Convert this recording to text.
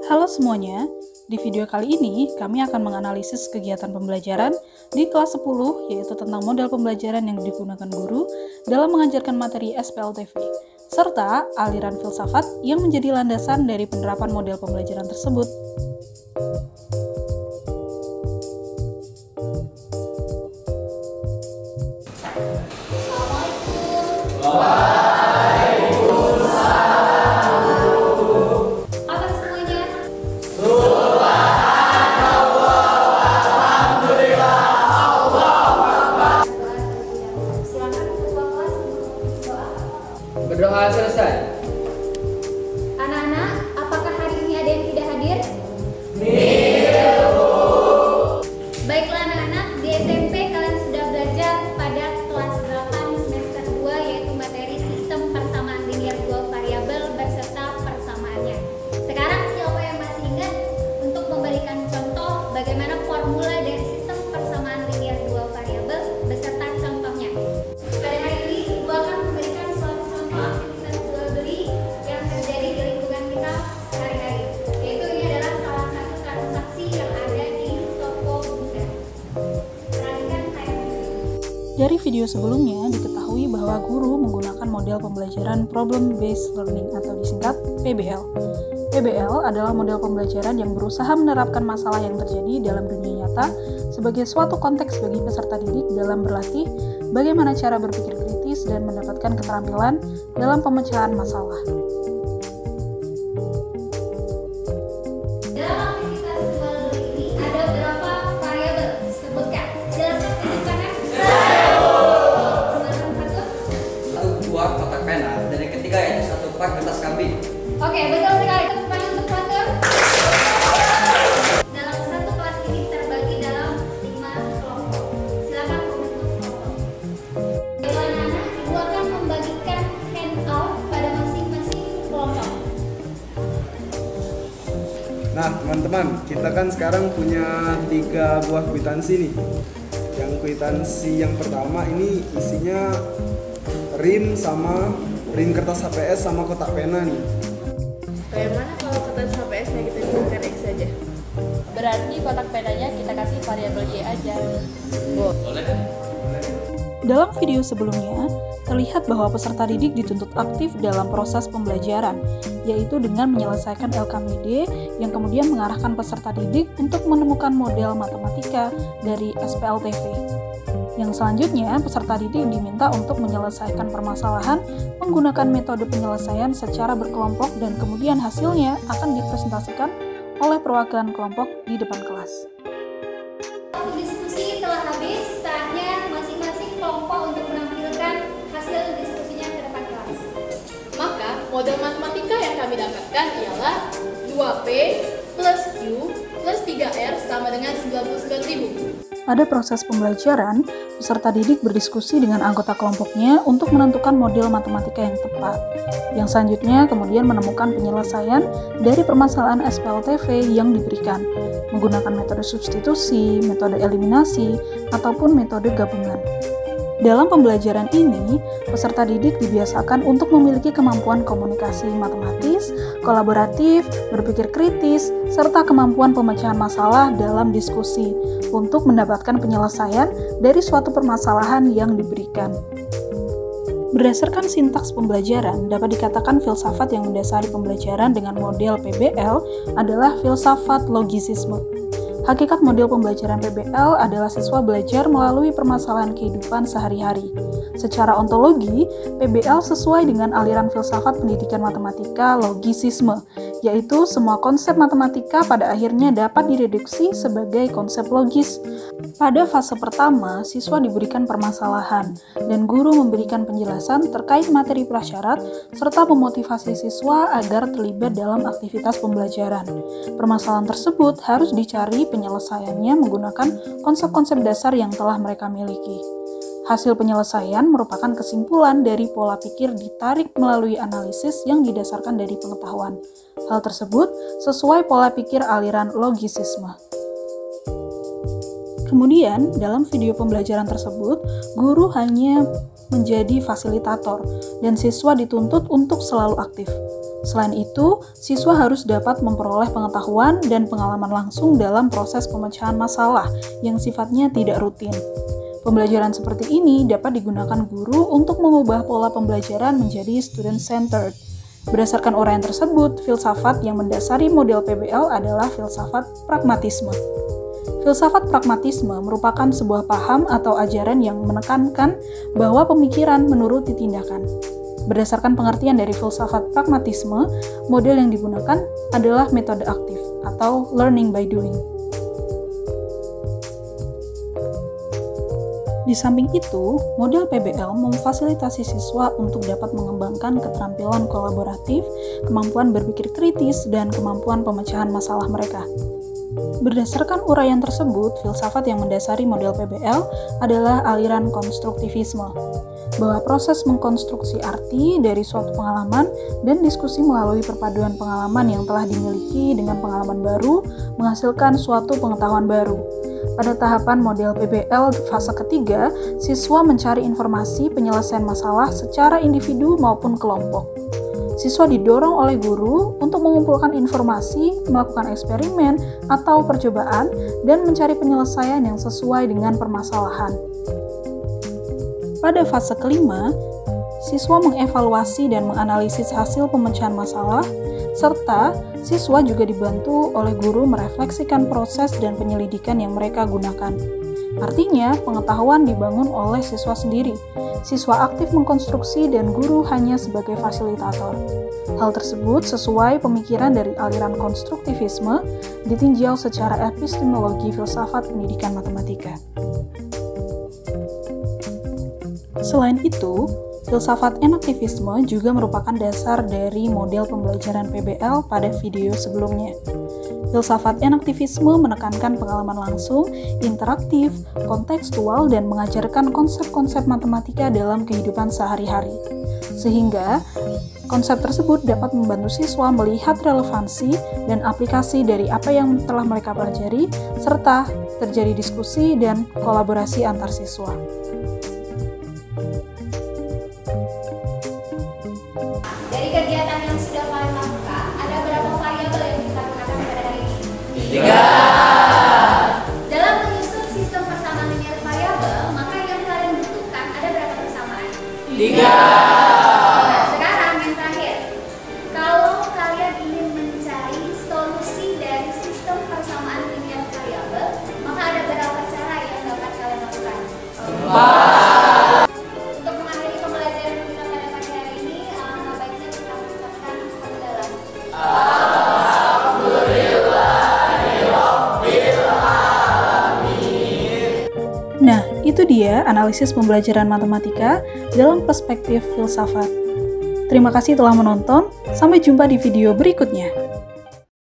Halo semuanya, di video kali ini kami akan menganalisis kegiatan pembelajaran di kelas 10 yaitu tentang model pembelajaran yang digunakan guru dalam mengajarkan materi SPLTV serta aliran filsafat yang menjadi landasan dari penerapan model pembelajaran tersebut. Berdoa selesai. Anak-anak, apakah hari ini ada yang tidak hadir? Baiklah anak-anak, di SMP kalian sudah belajar pada kelas 8 semester 2 yaitu materi sistem persamaan linear dua variabel beserta persamaannya. Sekarang siapa yang masih ingat untuk memberikan contoh bagaimana formula dari sistem persamaan linear dua variabel beserta contohnya? Pada hari ini, Ibu akan memberikan suatu contoh aktivitas jual beli yang terjadi di lingkungan kita sehari-hari. Yaitu ini adalah salah satu transaksi yang ada di toko Bunda. Perhatikan tayangan ini. Dari video sebelumnya diketahui bahwa guru menggunakan model pembelajaran Problem Based Learning atau disingkat PBL. PBL adalah model pembelajaran yang berusaha menerapkan masalah yang terjadi dalam dunia nyata sebagai suatu konteks bagi peserta didik dalam berlatih bagaimana cara berpikir kritis dan mendapatkan keterampilan dalam pemecahan masalah. Dalam aktivitas jual beli ini ada berapa variabel? Sebutkan. Silakan tunjukkan. Silakan Fatur. Satu buah kotak pena dan yang ketiga yaitu satu pak kertas kambing. Oke, betul sekali. Tepuk tangan untuk Fatur. Dalam satu kelas ini terbagi dalam 5 kelompok. Silakan membentuk kelompok. Baiklah anak-anak, Ibu akan membagikan handout pada masing-masing kelompok. Nah teman-teman, kita kan sekarang punya 3 buah kwitansi nih. Yang kwitansi yang pertama ini isinya rim kertas HPS sama kotak pena nih. Bagaimana kalau kertas HPS-nya kita berikan X saja? Berarti kotak penanya kita kasih variabel Y aja. Dalam video sebelumnya, terlihat bahwa peserta didik dituntut aktif dalam proses pembelajaran, yaitu dengan menyelesaikan LKMD yang kemudian mengarahkan peserta didik untuk menemukan model matematika dari SPLTV. Yang selanjutnya, peserta didik diminta untuk menyelesaikan permasalahan menggunakan metode penyelesaian secara berkelompok dan kemudian hasilnya akan dipresentasikan oleh perwakilan kelompok di depan kelas. Waktu diskusi telah habis, saatnya masing-masing kelompok untuk menampilkan hasil diskusinya ke depan kelas. Maka model matematika yang kami dapatkan ialah 2P plus Q plus 3R sama dengan 99.000. Pada proses pembelajaran, peserta didik berdiskusi dengan anggota kelompoknya untuk menentukan model matematika yang tepat. Yang selanjutnya kemudian menemukan penyelesaian dari permasalahan SPLTV yang diberikan, menggunakan metode substitusi, metode eliminasi, ataupun metode gabungan. Dalam pembelajaran ini, peserta didik dibiasakan untuk memiliki kemampuan komunikasi matematis, kolaboratif, berpikir kritis, serta kemampuan pemecahan masalah dalam diskusi untuk mendapatkan penyelesaian dari suatu permasalahan yang diberikan. Berdasarkan sintaks pembelajaran, dapat dikatakan filsafat yang mendasari pembelajaran dengan model PBL adalah filsafat logisisme. Hakikat model pembelajaran PBL adalah siswa belajar melalui permasalahan kehidupan sehari-hari. Secara ontologi, PBL sesuai dengan aliran filsafat pendidikan matematika logisisme, yaitu semua konsep matematika pada akhirnya dapat direduksi sebagai konsep logis. Pada fase pertama, siswa diberikan permasalahan, dan guru memberikan penjelasan terkait materi prasyarat, serta memotivasi siswa agar terlibat dalam aktivitas pembelajaran. Permasalahan tersebut harus dicari penyelesaiannya menggunakan konsep-konsep dasar yang telah mereka miliki. Hasil penyelesaian merupakan kesimpulan dari pola pikir ditarik melalui analisis yang didasarkan dari pengetahuan. Hal tersebut sesuai pola pikir aliran logisisme. Kemudian, dalam video pembelajaran tersebut, guru hanya menjadi fasilitator, dan siswa dituntut untuk selalu aktif. Selain itu, siswa harus dapat memperoleh pengetahuan dan pengalaman langsung dalam proses pemecahan masalah yang sifatnya tidak rutin. Pembelajaran seperti ini dapat digunakan guru untuk mengubah pola pembelajaran menjadi student-centered. Berdasarkan uraian tersebut, filsafat yang mendasari model PBL adalah filsafat pragmatisme. Filsafat pragmatisme merupakan sebuah paham atau ajaran yang menekankan bahwa pemikiran menuruti tindakan. Berdasarkan pengertian dari filsafat pragmatisme, model yang digunakan adalah metode aktif atau learning by doing. Di samping itu, model PBL memfasilitasi siswa untuk dapat mengembangkan keterampilan kolaboratif, kemampuan berpikir kritis, dan kemampuan pemecahan masalah mereka. Berdasarkan uraian tersebut, filsafat yang mendasari model PBL adalah aliran konstruktivisme, bahwa proses mengkonstruksi arti dari suatu pengalaman dan diskusi melalui perpaduan pengalaman yang telah dimiliki dengan pengalaman baru menghasilkan suatu pengetahuan baru. Pada tahapan model PBL fase ketiga, siswa mencari informasi penyelesaian masalah secara individu maupun kelompok. Siswa didorong oleh guru untuk mengumpulkan informasi, melakukan eksperimen atau percobaan, dan mencari penyelesaian yang sesuai dengan permasalahan. Pada fase kelima, siswa mengevaluasi dan menganalisis hasil pemecahan masalah, serta siswa juga dibantu oleh guru merefleksikan proses dan penyelidikan yang mereka gunakan. Artinya, pengetahuan dibangun oleh siswa sendiri. Siswa aktif mengkonstruksi dan guru hanya sebagai fasilitator. Hal tersebut sesuai pemikiran dari aliran konstruktivisme ditinjau secara epistemologi filsafat pendidikan matematika. Selain itu, filsafat enaktivisme juga merupakan dasar dari model pembelajaran PBL pada video sebelumnya. Filsafat enaktivisme menekankan pengalaman langsung, interaktif, kontekstual, dan mengajarkan konsep-konsep matematika dalam kehidupan sehari-hari. Sehingga, konsep tersebut dapat membantu siswa melihat relevansi dan aplikasi dari apa yang telah mereka pelajari, serta terjadi diskusi dan kolaborasi antar siswa. Dari kegiatan yang sudah kalian lakukan, ada berapa variabel yang kita gunakan pada hari ini? 3. Dalam menyusun sistem persamaan linear variabel, maka yang kalian butuhkan ada berapa persamaan? 3. Nah, sekarang yang terakhir, kalau kalian ingin mencari solusi dari sistem persamaan linear variabel, maka ada berapa cara yang dapat kalian lakukan? 4. Untuk mengakhiri pembelajaran kita pada pagi hari ini, alangkah baiknya kita mengucapkan hamdalah. Nah, itu dia analisis pembelajaran matematika dalam perspektif filsafat. Terima kasih telah menonton, sampai jumpa di video berikutnya.